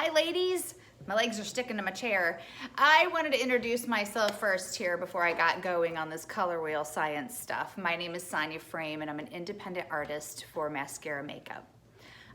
Hi ladies, my legs are sticking to my chair. I wanted to introduce myself first here before I got going on this color wheel science stuff. My name is Sonia Frame and I'm an independent artist for Maskcara makeup.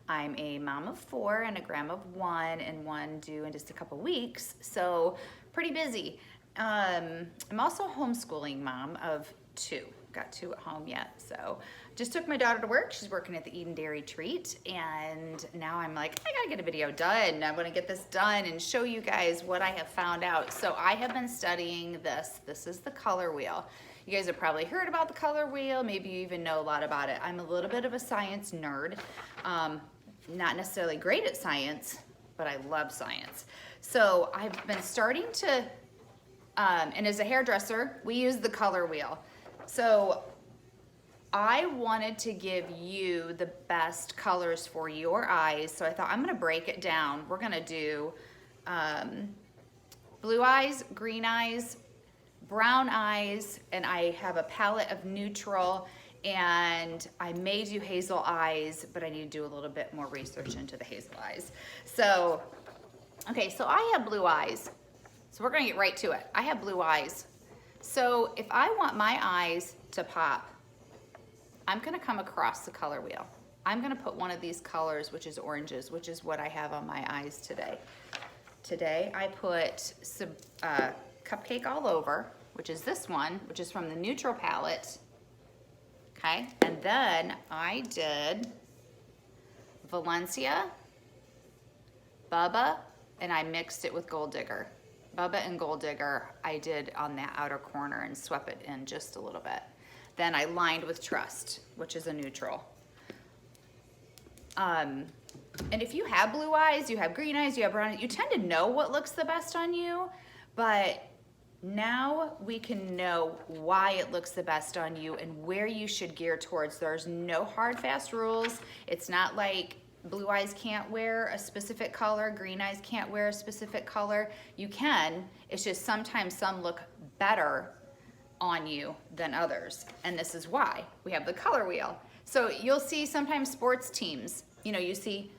I'm a mom of 4 and a grandma of 1 and one due in just a couple weeks, so pretty busy. I'm also a homeschooling mom of 2. Got 2 at home yet, so just took my daughter to work. She's working at the Eden Dairy Treat, and now I'm like, I gotta get a video done. I wanna get this done and show you guys what I have found out. So I have been studying this. This is the color wheel. You guys have probably heard about the color wheel. Maybe you even know a lot about it. I'm a little bit of a science nerd. Not necessarily great at science, but I love science. So I've been starting to, and as a hairdresser, we use the color wheel. So I wanted to give you the best colors for your eyes. So I thought I'm gonna break it down. We're gonna do blue eyes, green eyes, brown eyes, and I have a palette of neutral, and I may do hazel eyes, but I need to do a little bit more research into the hazel eyes. So, okay, so I have blue eyes. So we're gonna get right to it. I have blue eyes. So if I want my eyes to pop, I'm gonna come across the color wheel. I'm gonna put one of these colors, which is oranges, which is what I have on my eyes today. Today I put some Cupcake All Over, which is this one, which is from the neutral palette. Okay, and then I did Valencia, Bubba, and I mixed it with Gold Digger. Bubba and Gold Digger I did on that outer corner and swept it in just a little bit. Then I lined with Trust, which is a neutral. And if you have blue eyes, you have green eyes, you have brown eyes, you tend to know what looks the best on you, but now we can know why it looks the best on you and where you should gear towards. There's no hard, fast rules. It's not like blue eyes can't wear a specific color, green eyes can't wear a specific color. You can, it's just sometimes some look better on you than others. And this is why we have the color wheel. So you'll see sometimes sports teams, you know, you see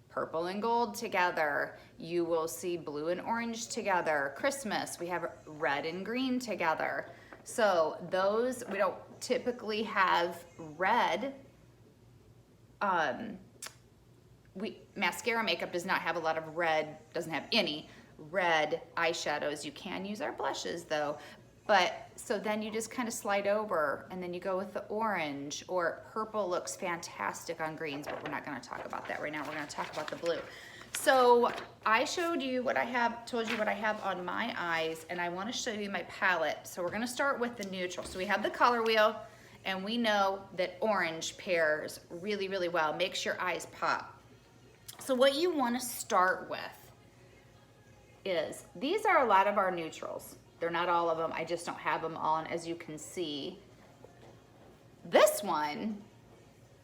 purple and gold together. You will see blue and orange together. Christmas, we have red and green together. So those, we don't typically have red. Mascara makeup does not have a lot of red, doesn't have any red eyeshadows. You can use our blushes though. But so then you just kind of slide over and then you go with the orange, or purple looks fantastic on greens, but we're not going to talk about that right now. We're going to talk about the blue. So I showed you what I have, told you what I have on my eyes, and I want to show you my palette. So we're going to start with the neutral. So we have the color wheel, and we know that orange pairs really, really well. Makes your eyes pop. So what you want to start with is, these are a lot of our neutrals. They're not all of them. I just don't have them on, as you can see. This one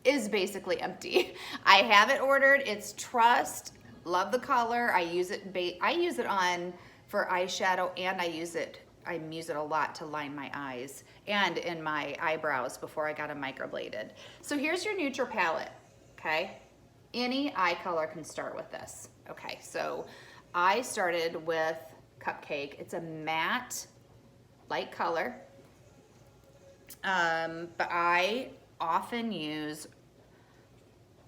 is basically empty. I have it ordered. It's Trust. Love the color. I use it on for eyeshadow, and I use it a lot to line my eyes and in my eyebrows before I got them microbladed. So here's your neutral palette, okay? Any eye color can start with this. Okay, so I started with Cupcake. It's a matte light color, but I often use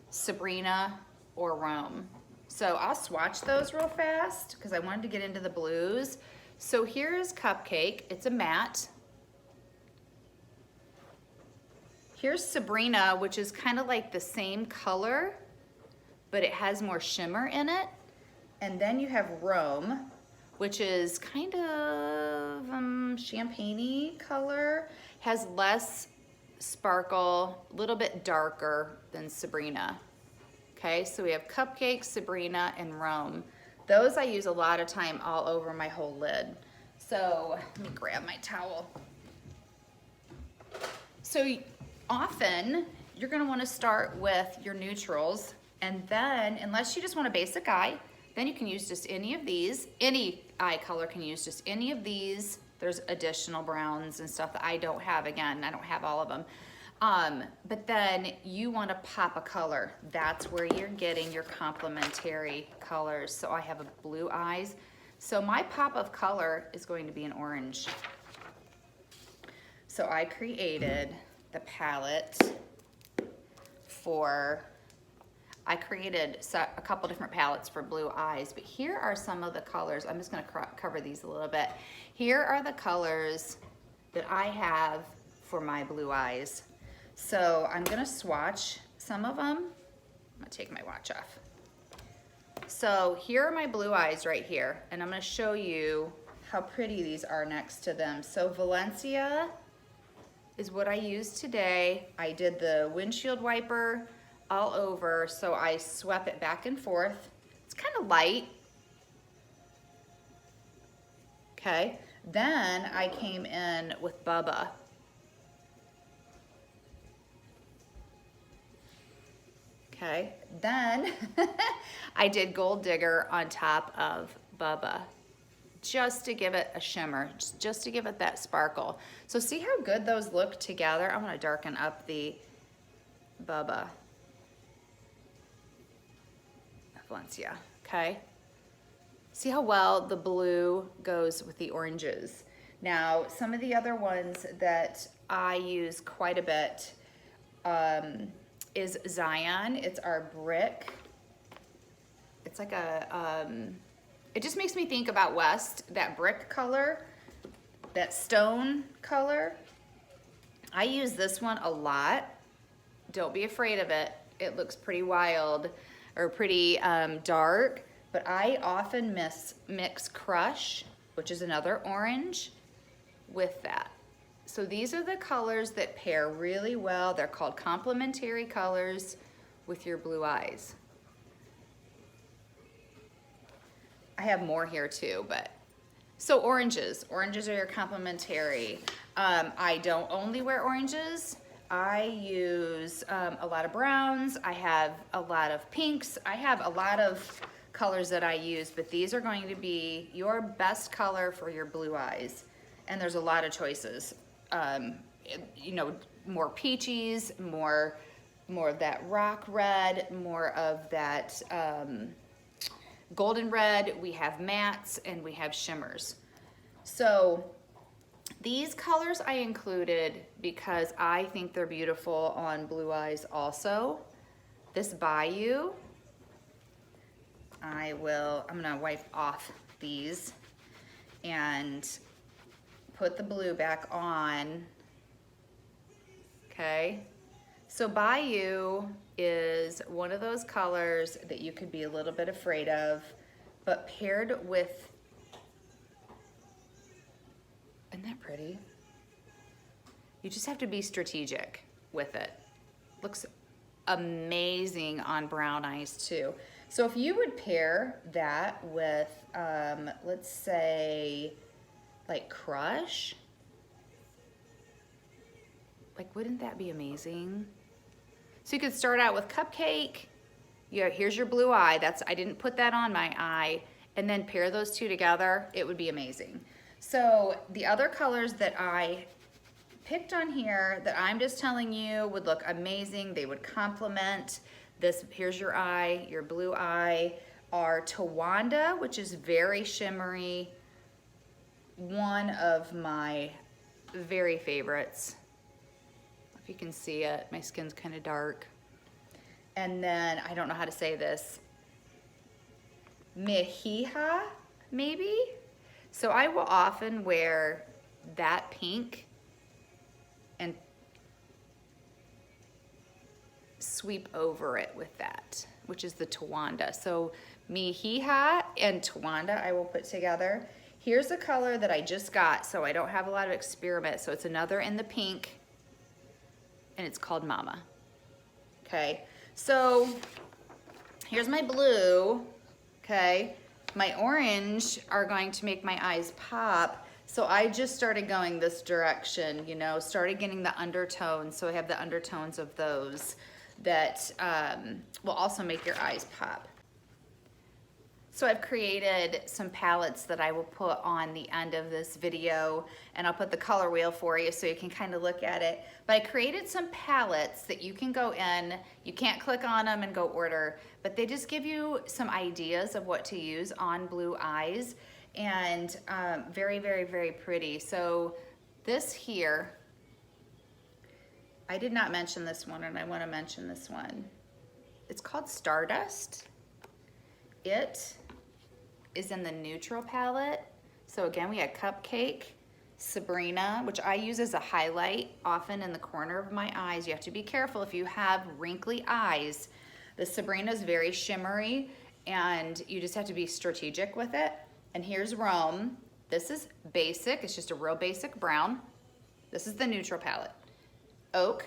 Sabrina or Rome. So I'll swatch those real fast because I wanted to get into the blues. So here's Cupcake. It's a matte. Here's Sabrina, which is kind of like the same color, but it has more shimmer in it. And then you have Rome, which is kind of champagne-y color, has less sparkle, a little bit darker than Sabrina. Okay, so we have Cupcake, Sabrina, and Rome. Those I use a lot of time all over my whole lid. So let me grab my towel. So often you're gonna wanna start with your neutrals, and then, unless you just want a basic eye, then you can use just any of these. Any eye color can use just any of these. There's additional browns and stuff that I don't have. Again, I don't have all of them. But then you want to pop a color. That's where you're getting your complementary colors. So I have a blue eyes. So my pop of color is going to be an orange. So I created the palette I created a couple different palettes for blue eyes, but here are some of the colors. I'm just gonna cover these a little bit. Here are the colors that I have for my blue eyes. So I'm gonna swatch some of them. I'm gonna take my watch off. So here are my blue eyes right here, and I'm gonna show you how pretty these are next to them. So Valencia is what I used today. I did the windshield wiper all over, so I swept it back and forth. It's kind of light. Okay, then I came in with Bubba. Okay, then I did Gold Digger on top of Bubba, just to give it a shimmer, just to give it that sparkle. So see how good those look together? I'm gonna darken up the Bubba Valencia, okay? See how well the blue goes with the oranges. Now, some of the other ones that I use quite a bit is Zion. It's our brick. It's like a, it just makes me think about West, that brick color, that stone color. I use this one a lot. Don't be afraid of it. It looks pretty wild or pretty dark, but I often mix Crush, which is another orange, with that. So these are the colors that pair really well. They're called complementary colors with your blue eyes. I have more here too, but so oranges are your complementary. I don't only wear oranges. I use a lot of browns. I have a lot of pinks. I have a lot of colors that I use, but these are going to be your best color for your blue eyes. And there's a lot of choices. You know, more peaches, more of that rock red, more of that golden red. We have mattes and we have shimmers. So these colors I included because I think they're beautiful on blue eyes also. This Bayou, I'm gonna wipe off these and put the blue back on, okay? So Bayou is one of those colors that you could be a little bit afraid of, but paired with, isn't that pretty? You just have to be strategic with it. Looks amazing on brown eyes too. So if you would pair that with, let's say, like Crush, like wouldn't that be amazing? So you could start out with Cupcake. Yeah, here's your blue eye. I didn't put that on my eye. And then pair those two together. It would be amazing. So the other colors that I picked on here that I'm just telling you would look amazing. They would complement this. Here's your eye, your blue eye, are Tawanda, which is very shimmery. One of my very favorites. If you can see it, my skin's kind of dark. And then, I don't know how to say this, Mejija, maybe? So I will often wear that pink and sweep over it with that, which is the Tawanda. So Mejija and Tawanda I will put together. Here's a color that I just got, so I don't have a lot of experiment. So it's another in the pink, and it's called Mama. Okay, so here's my blue, okay? My orange are going to make my eyes pop. So I just started going this direction, you know, started getting the undertones. So I have the undertones of those that will also make your eyes pop. So I've created some palettes that I will put on the end of this video, and I'll put the color wheel for you so you can kind of look at it. But I created some palettes that you can go in, you can't click on them and go order, but they just give you some ideas of what to use on blue eyes, and very, very, very pretty. So this here, I did not mention this one, and I want to mention this one. It's called Stardust. It is in the neutral palette. So again, we had Cupcake, Sabrina, which I use as a highlight often in the corner of my eyes. You have to be careful if you have wrinkly eyes. The Sabrina is very shimmery, and you just have to be strategic with it. And here's Rome. This is basic. It's just a real basic brown. This is the neutral palette. Oak.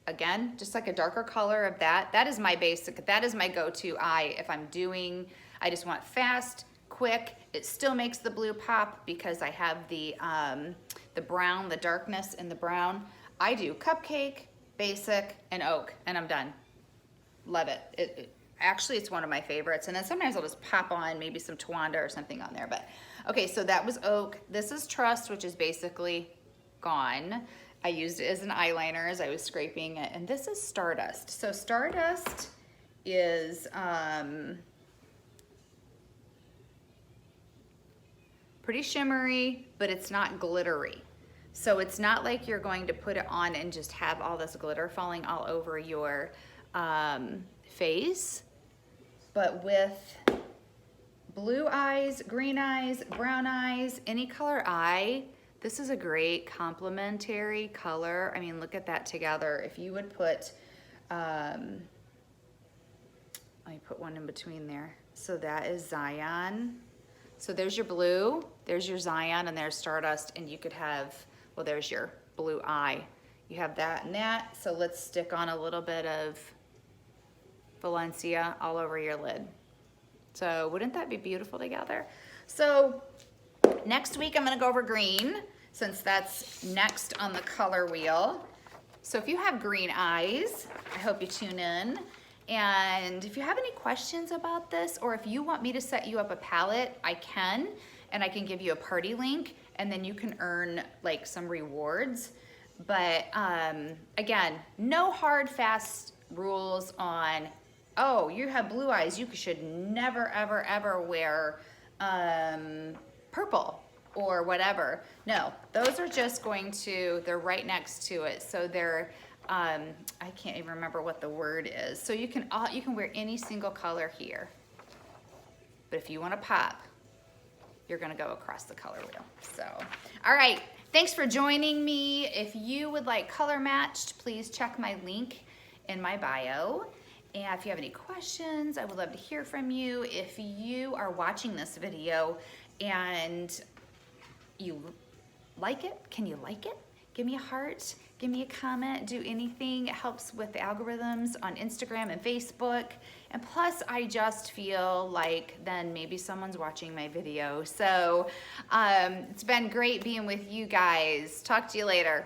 Again, just like a darker color of that. That is my basic, that is my go-to eye if I'm doing, I just want fast, quick. It still makes the blue pop because I have the brown, the darkness in the brown. I do Cupcake, Basic, and Oak, and I'm done. Love it. Actually, it's one of my favorites. And then sometimes I'll just pop on maybe some Tawanda or something on there. But okay, so that was Oak. This is Trust, which is basically gone. I used it as an eyeliner as I was scraping it. And this is Stardust. So Stardust is pretty shimmery, but it's not glittery. So it's not like you're going to put it on and just have all this glitter falling all over your face. But with blue eyes, green eyes, brown eyes, any color eye, this is a great complementary color. I mean, look at that together. If you would put, let me put one in between there. So that is Zion. So there's your blue, there's your Zion, and there's Stardust, and you could have, well, there's your blue eye. You have that and that. So let's stick on a little bit of Valencia all over your lid. So wouldn't that be beautiful together? So next week I'm gonna go over green, since that's next on the color wheel. So if you have green eyes, I hope you tune in. And if you have any questions about this, or if you want me to set you up a palette, I can, and I can give you a party link, and then you can earn like some rewards. But again, no hard, fast rules on, oh, you have blue eyes, you should never, ever, ever wear purple or whatever. No, those are just going to, they're right next to it. So they're, I can't even remember what the word is. So you can wear any single color here. But if you want to pop, you're going to go across the color wheel. So, all right. Thanks for joining me. If you would like color matched, please check my link in my bio. And if you have any questions, I would love to hear from you. If you are watching this video and you like it, can you like it? Give me a heart, give me a comment, do anything. It helps with the algorithms on Instagram and Facebook. And plus, I just feel like then maybe someone's watching my video. So it's been great being with you guys. Talk to you later.